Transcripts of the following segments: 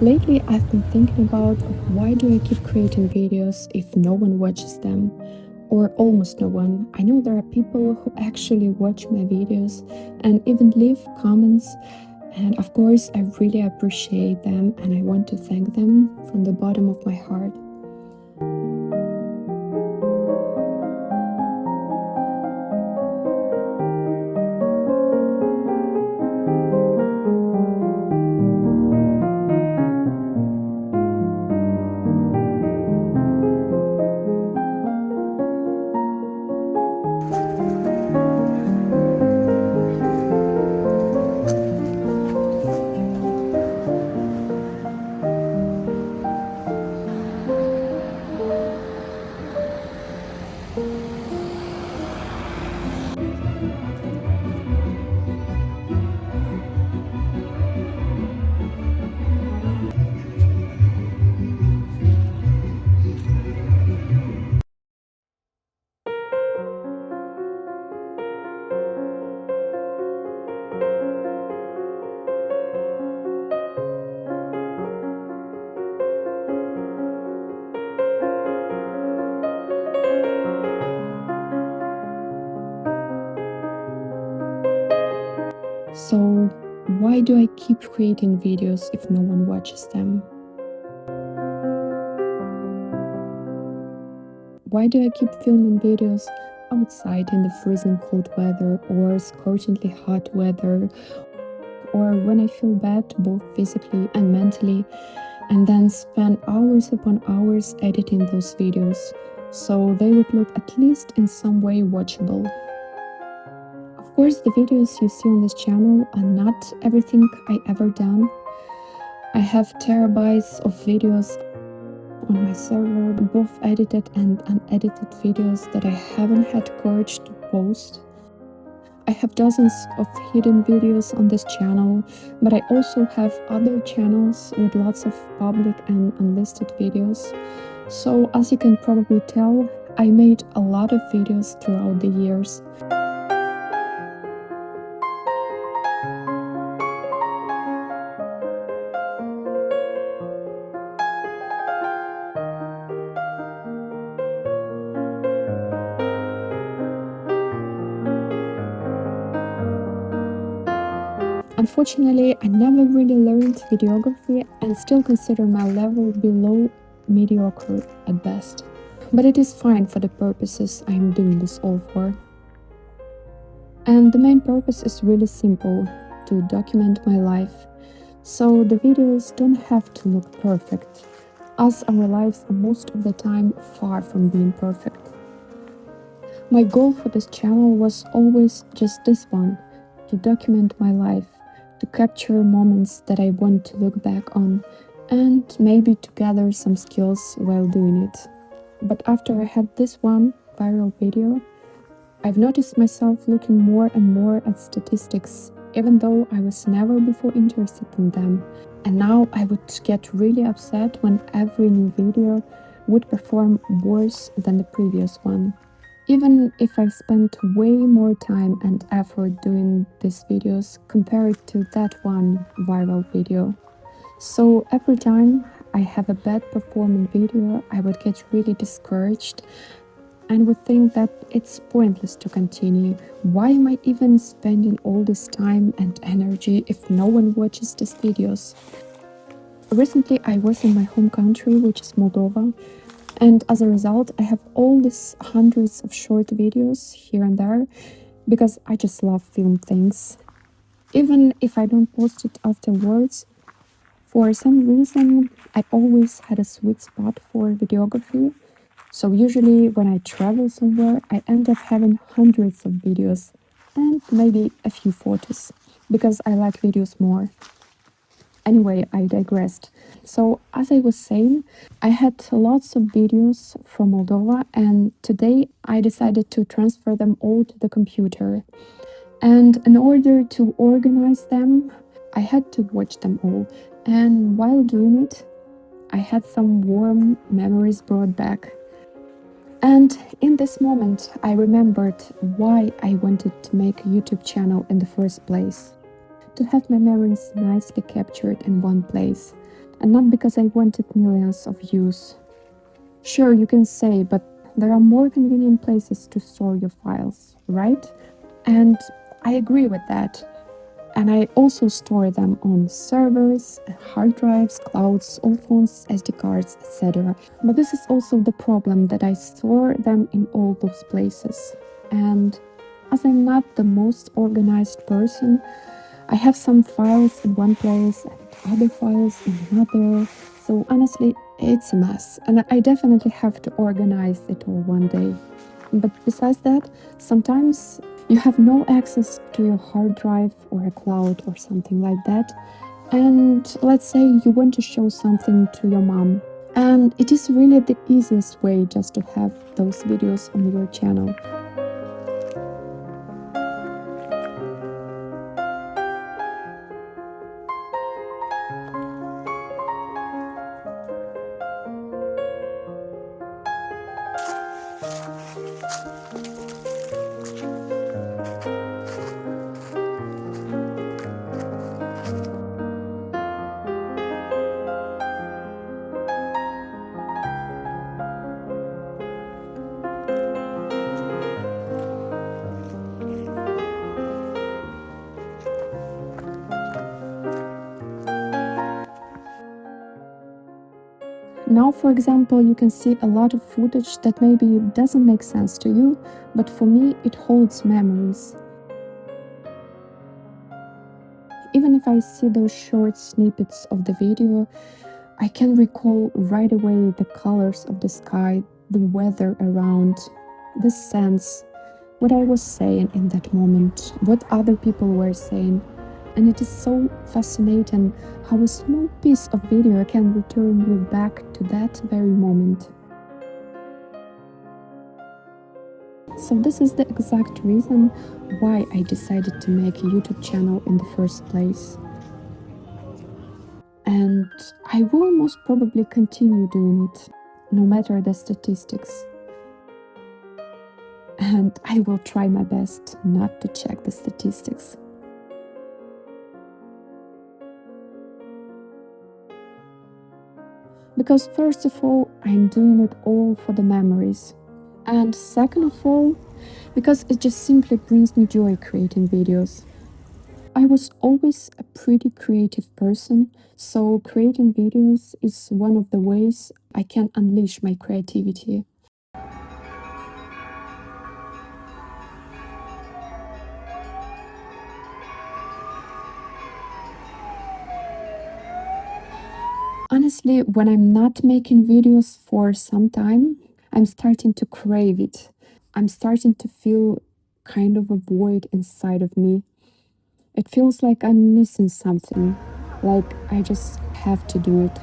Lately, I've been thinking about why do I keep creating videos if no one watches them? Or almost no one. I know there are people who actually watch my videos and even leave comments. And of course, I really appreciate them and I want to thank them from the bottom of my heart. So, why do I keep creating videos if no one watches them? Why do I keep filming videos outside in the freezing cold weather or scorchingly hot weather, or when I feel bad both physically and mentally, and then spend hours upon hours editing those videos so they would look at least in some way watchable? Of course, the videos you see on this channel are not everything I ever done. I have terabytes of videos on my server, both edited and unedited videos that I haven't had courage to post. I have dozens of hidden videos on this channel, but I also have other channels with lots of public and unlisted videos. So as you can probably tell, I made a lot of videos throughout the years. Unfortunately, I never really learned videography and still consider my level below mediocre at best. But it is fine for the purposes I am doing this all for. And the main purpose is really simple, to document my life. So the videos don't have to look perfect, as our lives are most of the time far from being perfect. My goal for this channel was always just this one, to document my life, to capture moments that I want to look back on, and maybe to gather some skills while doing it. But after I had this one viral video, I've noticed myself looking more and more at statistics, even though I was never before interested in them. And now I would get really upset when every new video would perform worse than the previous one. Even if I've spent way more time and effort doing these videos compared to that one viral video. So every time I have a bad performing video, I would get really discouraged and would think that it's pointless to continue. Why am I even spending all this time and energy if no one watches these videos? Recently, I was in my home country, which is Moldova, and as a result, I have all these hundreds of short videos here and there because I just love film things. Even if I don't post it afterwards, for some reason, I always had a sweet spot for videography. So usually when I travel somewhere, I end up having hundreds of videos and maybe a few photos because I like videos more. Anyway, I digressed. So, as I was saying, I had lots of videos from Moldova, and today I decided to transfer them all to the computer. And in order to organize them, I had to watch them all. And while doing it, I had some warm memories brought back. And in this moment, I remembered why I wanted to make a YouTube channel in the first place. To have my memories nicely captured in one place, and not because I wanted millions of views. Sure, you can say, but there are more convenient places to store your files, right? And I agree with that. And I also store them on servers, hard drives, clouds, old phones, SD cards, etc. But this is also the problem, that I store them in all those places. And as I'm not the most organized person, I have some files in one place and other files in another. So honestly, it's a mess. And I definitely have to organize it all one day. But besides that, sometimes you have no access to your hard drive or a cloud or something like that. And let's say you want to show something to your mom. And it is really the easiest way just to have those videos on your channel. Now, for example, you can see a lot of footage that maybe doesn't make sense to you, but for me it holds memories. Even if I see those short snippets of the video, I can recall right away the colors of the sky, the weather around, the scents, what I was saying in that moment, what other people were saying. And it is so fascinating how a small piece of video can return you back to that very moment. So this is the exact reason why I decided to make a YouTube channel in the first place. And I will most probably continue doing it, no matter the statistics. And I will try my best not to check the statistics. Because first of all, I'm doing it all for the memories. And second of all, because it just simply brings me joy creating videos. I was always a pretty creative person, so creating videos is one of the ways I can unleash my creativity. Honestly, when I'm not making videos for some time, I'm starting to crave it. I'm starting to feel kind of a void inside of me. It feels like I'm missing something, like I just have to do it.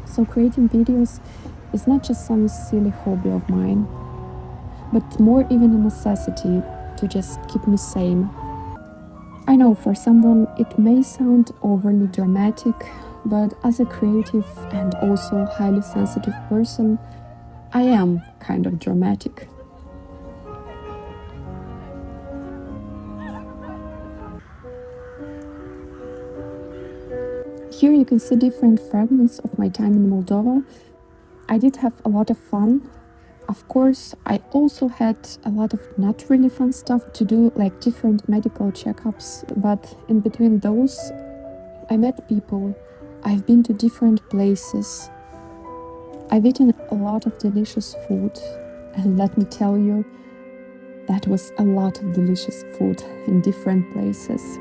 So creating videos is not just some silly hobby of mine, but more even a necessity to just keep me sane. I know for someone it may sound overly dramatic, but as a creative and also highly sensitive person, I am kind of dramatic. Here you can see different fragments of my time in Moldova. I did have a lot of fun. Of course, I also had a lot of not really fun stuff to do, like different medical checkups, but in between those, I met people I've been to different places. I've eaten a lot of delicious food, and let me tell you, that was a lot of delicious food in different places.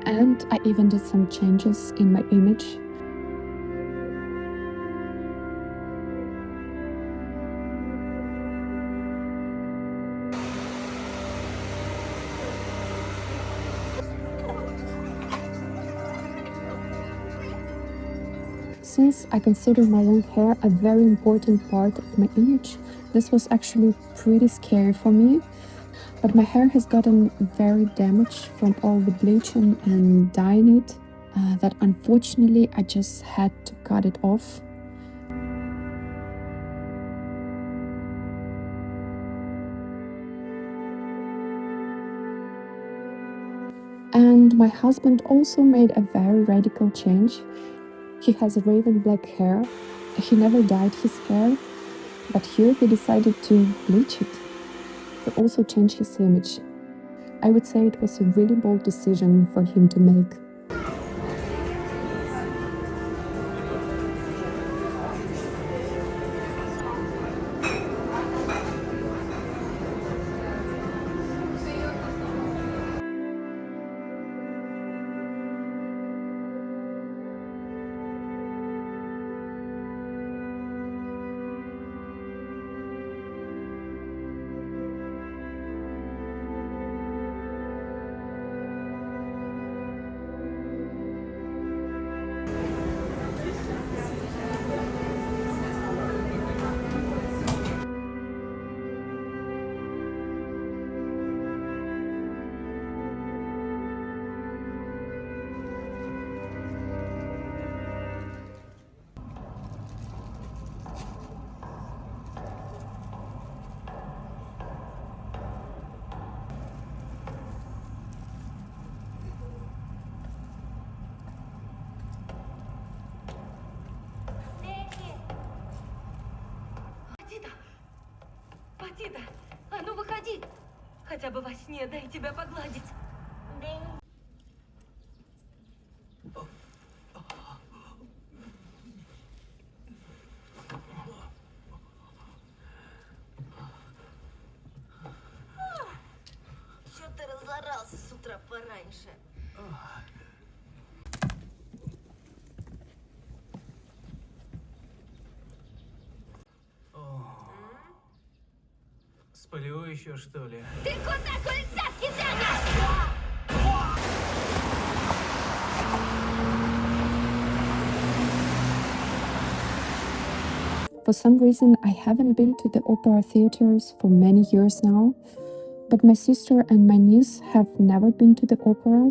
And I even did some changes in my image. Since I consider my long hair a very important part of my image, this was actually pretty scary for me. But my hair has gotten very damaged from all the bleaching and dyeing it, that unfortunately I just had to cut it off. And my husband also made a very radical change. He has raven black hair. He never dyed his hair, but here he decided to bleach it, to also change his image. I would say it was a really bold decision for him to make. Матида, а ну выходи! Хотя бы во сне дай тебя погладить. Чё ты разорался с утра пораньше? Сплю еще, что ли? Ты куда культяшки тянешь? For some reason, I haven't been to the opera theaters for many years now, but my sister and my niece have never been to the opera,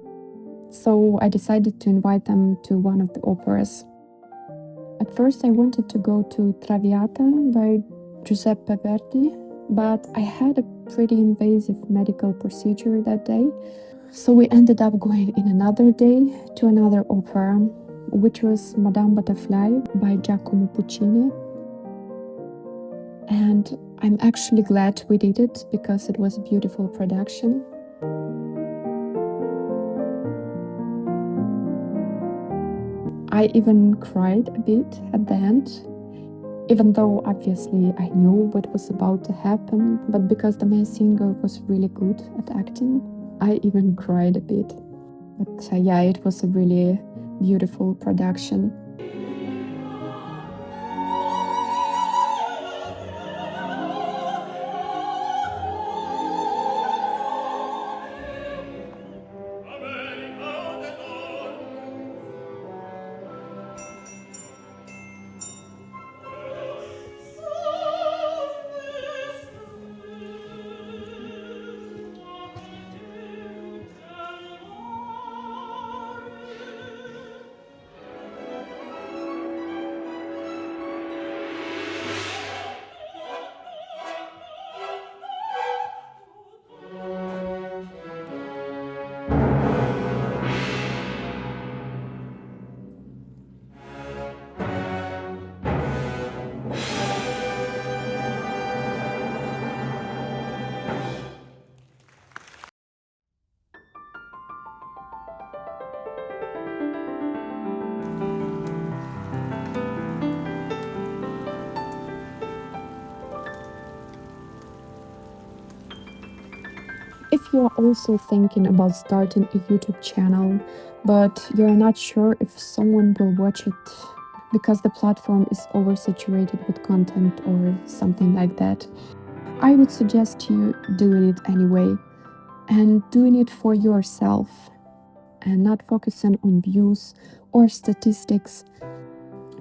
so I decided to invite them to one of the operas. At first, I wanted to go to Traviata by Giuseppe Verdi, but I had a pretty invasive medical procedure that day, so we ended up going in another day to another opera, which was Madame Butterfly by Giacomo Puccini. And I'm actually glad we did it because it was a beautiful production. I even cried a bit at the end, even though obviously I knew what was about to happen, but because the main singer was really good at acting, I even cried a bit. But yeah, it was a really beautiful production. If you're also thinking about starting a YouTube channel, but you're not sure if someone will watch it because the platform is oversaturated with content or something like that, I would suggest you doing it anyway, and doing it for yourself and not focusing on views or statistics,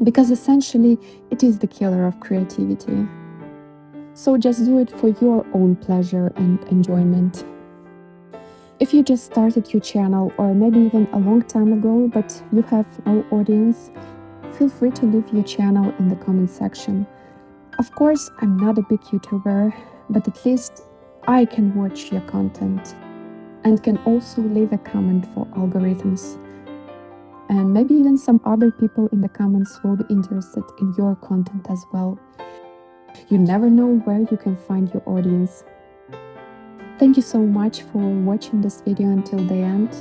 because essentially it is the killer of creativity. So just do it for your own pleasure and enjoyment. If you just started your channel, or maybe even a long time ago, but you have no audience, feel free to leave your channel in the comment section. Of course, I'm not a big YouTuber, but at least I can watch your content and can also leave a comment for algorithms. And maybe even some other people in the comments will be interested in your content as well. You never know where you can find your audience. Thank you so much for watching this video until the end.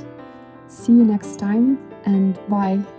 See you next time, and bye.